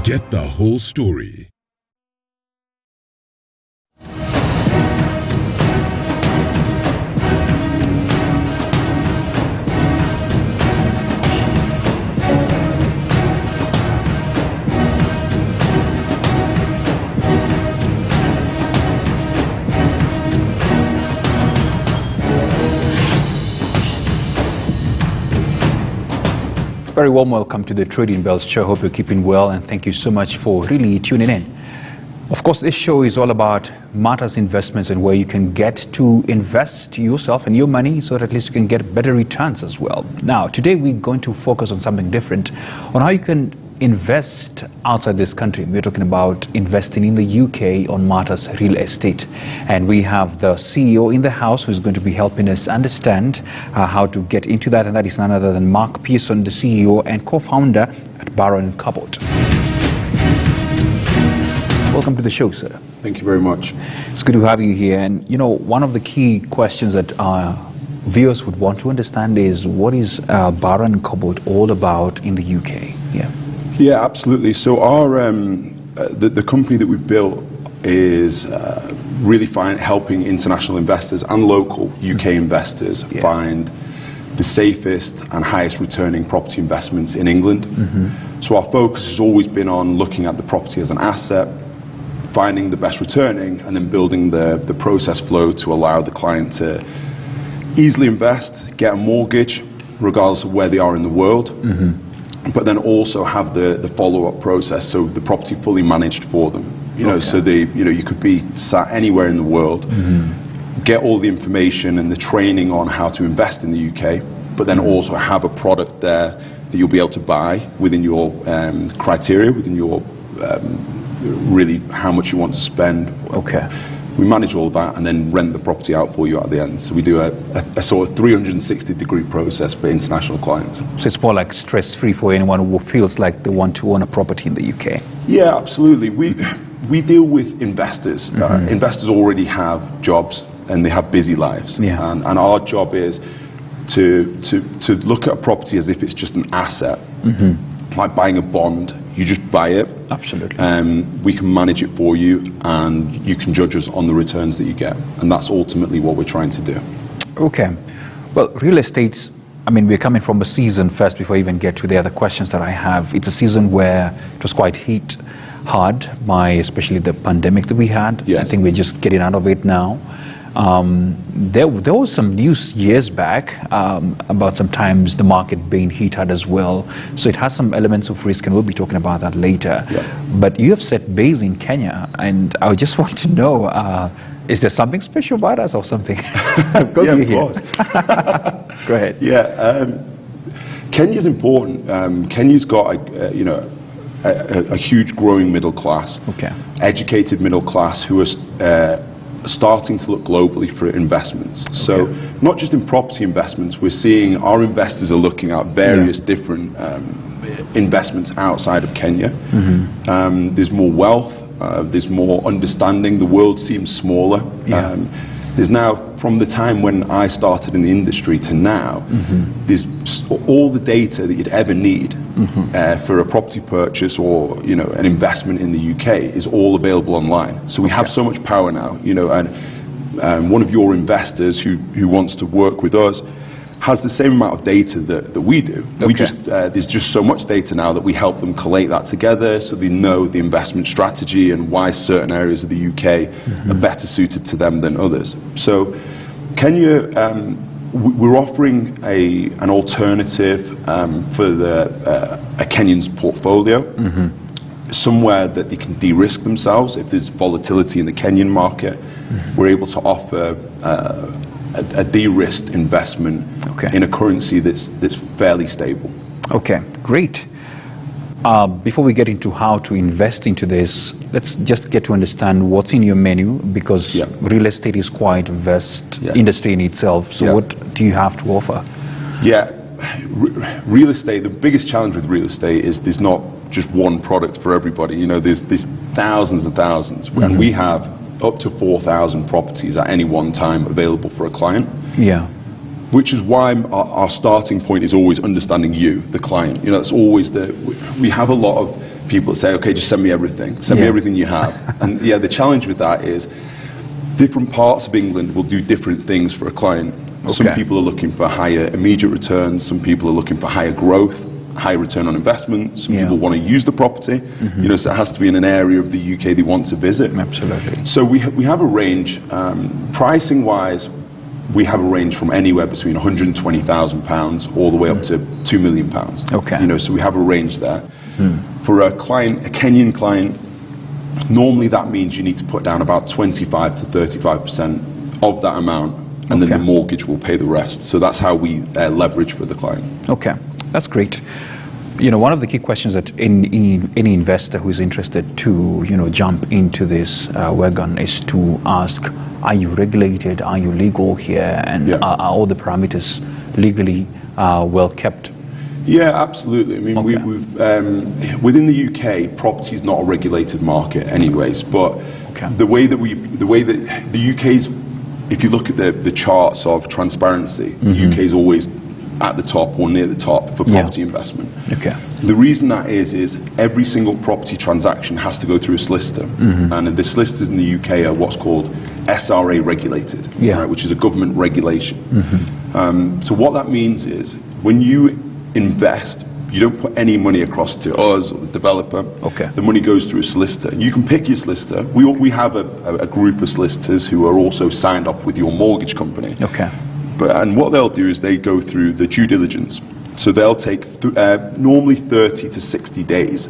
Get the whole story. Very warm welcome to the Trading Bells show. Hope you're keeping well, and thank you so much for really tuning in. Of course, this show is all about matters investments and where you can get to invest yourself and your money so that at least you can get better returns as well. Now, today we're going to focus on something different, on how you can invest outside this country. We're talking about investing in the UK on matters real estate. And we have the CEO in the house who's going to be helping us understand how to get into that. And that is none other than Mark Pearson, the CEO and co-founder at Baron Cabot. Welcome to the show, sir. Thank you very much. It's good to have you here. And you know, one of the key questions that our viewers would want to understand is what is Baron Cabot all about in the UK? Yeah, absolutely. So our the company that we've built is really helping international investors and local UK investors find the safest and highest returning property investments in England. So our focus has always been on looking at the property as an asset, finding the best returning, and then building the process flow to allow the client to easily invest, get a mortgage, regardless of where they are in the world. But then also have the follow-up process, so the property fully managed for them. So you could be sat anywhere in the world, get all the information and the training on how to invest in the UK, but then also have a product there that you'll be able to buy within your criteria, within your really how much you want to spend. We manage all that and then rent the property out for you at the end. So we do a sort of 360-degree process for international clients. So it's more like stress-free for anyone who feels like they want to own a property in the UK. Yeah, absolutely. We deal with investors. Investors already have jobs and they have busy lives. And our job is to look at a property as if it's just an asset. Like buying a bond, you just buy it. Absolutely. We can manage it for you, and you can judge us on the returns that you get. And that's ultimately what we're trying to do. Okay. Well, real estate, I mean, we're coming from a season first before I even get to the other questions that I have. It's a season where it was quite hit hard by especially the pandemic that we had. I think we're just getting out of it now. There was some news years back about sometimes the market being hit hard as well. So it has some elements of risk, and we'll be talking about that later. But you have set base in Kenya, and I just want to know, is there something special about us or something? Because you're here. Of course. Go ahead. Kenya's important. Kenya's got a huge growing middle class, educated middle class who are starting to look globally for investments. So not just in property investments, we're seeing our investors are looking at various different investments outside of Kenya. There's more wealth, there's more understanding, the world seems smaller. There's now, from the time when I started in the industry to now, there's all the data that you'd ever need for a property purchase or an investment in the UK is all available online. So we have so much power now, and one of your investors who wants to work with us has the same amount of data that we do. There's just so much data now that we help them collate that together so they know the investment strategy and why certain areas of the UK are better suited to them than others. So Kenya, we're offering an alternative for a Kenyan's portfolio, somewhere that they can de-risk themselves. If there's volatility in the Kenyan market, we're able to offer a de-risked investment in a currency that's fairly stable. Okay, great. Before we get into how to invest into this, let's just get to understand what's in your menu, because real estate is quite a vast industry in itself. So what do you have to offer? Real estate, the biggest challenge with real estate is there's not just one product for everybody. There's thousands and thousands, and we have up to 4,000 properties at any one time available for a client. Which is why our starting point is always understanding you, the client. That's always we have a lot of people say, okay, just send me everything. Send me everything you have. And yeah, the challenge with that is different parts of England will do different things for a client. Some people are looking for higher immediate returns. Some people are looking for higher growth, high return on investment. Some people want to use the property. You know, so it has to be in an area of the UK they want to visit. Absolutely. So we have a range. Pricing wise, we have a range from anywhere between £120,000 all the way up to £2 million. Okay. You know, so we have a range there. For a client, a Kenyan client, normally that means you need to put down about 25 to 35% of that amount, and then the mortgage will pay the rest. So that's how we leverage for the client. Okay, that's great. You know, one of the key questions that any investor who is interested to, you know, jump into this wagon is to ask, are you regulated? Are you legal here? And are all the parameters legally well kept? Yeah, absolutely. I mean, we've within the UK, property is not a regulated market, anyways. But the way that the UK's, if you look at the charts of transparency, the UK is always at the top or near the top for property investment. Okay. The reason that is every single property transaction has to go through a solicitor, and the solicitors in the UK are what's called SRA regulated, right, which is a government regulation. So what that means is when you invest, you don't put any money across to us or the developer. The money goes through a solicitor. You can pick your solicitor. We have a group of solicitors who are also signed up with your mortgage company. And what they'll do is they go through the due diligence. So they'll take normally 30 to 60 days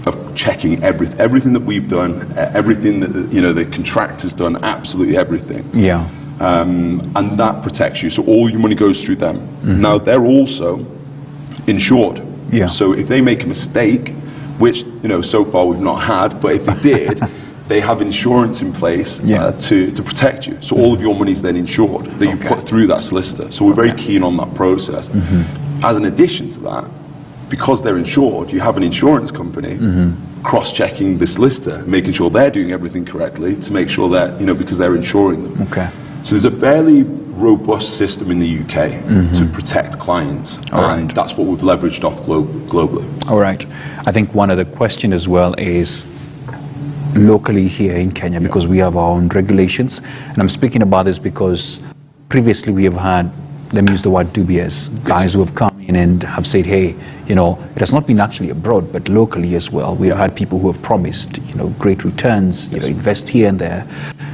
of checking everything that we've done, everything that the contractor's done, absolutely everything. And that protects you. So all your money goes through them. Now they're also insured. So if they make a mistake, which so far we've not had, but if they did, they have insurance in place to protect you. So all of your money is then insured that you put through that solicitor. So we're very keen on that process. As an addition to that, because they're insured, you have an insurance company cross-checking the solicitor, making sure they're doing everything correctly to make sure that, because they're insuring them. So there's a fairly robust system in the UK to protect clients, and that's what we've leveraged off globally. All right. I think one other question as well is locally here in Kenya, because we have our own regulations, and I'm speaking about this because previously we have had, let me use the word dubious, guys who have come in and have said, hey, it has not been actually abroad, but locally as well. We have had people who have promised, great returns, invest here and there,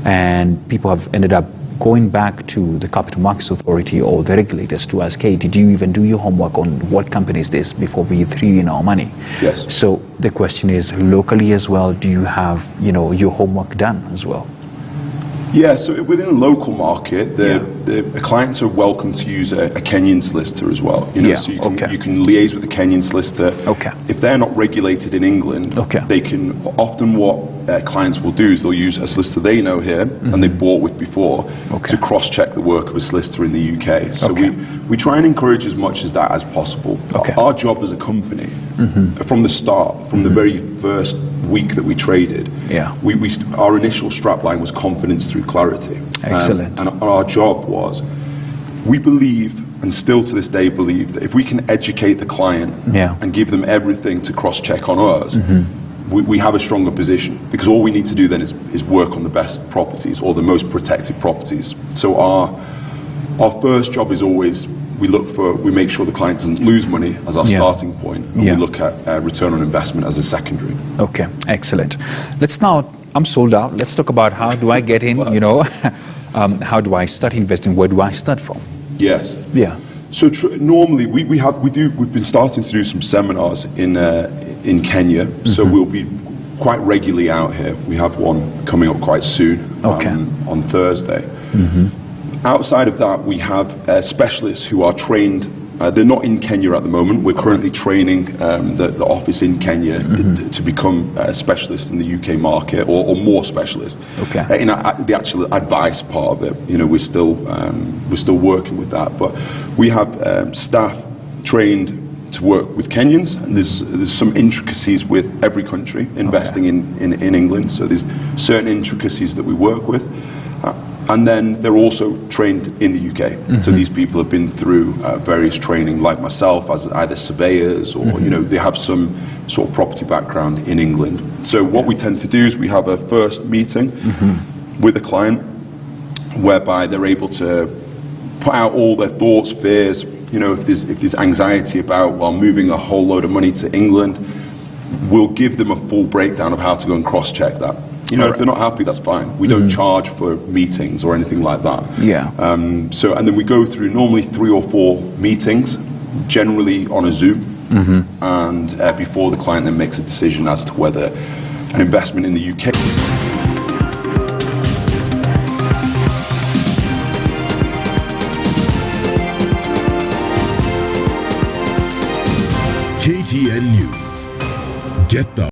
and people have ended up going back to the Capital Markets Authority or the regulators to ask, hey, did you even do your homework on what company is this before we threw in our money? So the question is, locally as well, do you have, your homework done as well? Yeah, so within the local market, the clients are welcome to use a Kenyan solicitor as well. So you can liaise with the Kenyan solicitor. If they're not regulated in England, they can often what clients will do is they'll use a solicitor they know here and they've bought with before to cross-check the work of a solicitor in the UK. So we try and encourage as much as that as possible. Our job as a company, from the start, from the very first week that we traded, our initial strapline was confidence through clarity. Excellent. And our job was, we believe, and still to this day believe, that if we can educate the client and give them everything to cross-check on us, we have a stronger position, because all we need to do then is work on the best properties or the most protected properties. So our first job is always, we make sure the client doesn't lose money as our starting point, and we look at return on investment as a secondary. Okay, excellent. Let's now, I'm sold out. Let's talk about how do I get in, how do I start investing? Where do I start from? Yes. So normally we've been starting to do some seminars in Kenya. So we'll be quite regularly out here. We have one coming up quite soon on Thursday. Outside of that, we have specialists who are trained. They're not in Kenya at the moment. We're currently training the office in Kenya to become a specialist in the UK market, or more specialist. In the actual advice part of it, we're still working with that. But we have staff trained to work with Kenyans, and there's some intricacies with every country investing in England. So there's certain intricacies that we work with. And then they're also trained in the UK. So these people have been through various training, like myself, as either surveyors or, you know, they have some sort of property background in England. So what we tend to do is we have a first meeting with a client whereby they're able to put out all their thoughts, fears, you know, if there's anxiety about, well, moving a whole load of money to England, we'll give them a full breakdown of how to go and cross-check that. You know, if they're not happy, that's fine. We don't charge for meetings or anything like that. Yeah. And then we go through normally 3 or 4 meetings, generally on a Zoom, and before the client then makes a decision as to whether an investment in the UK. KTN News. Get the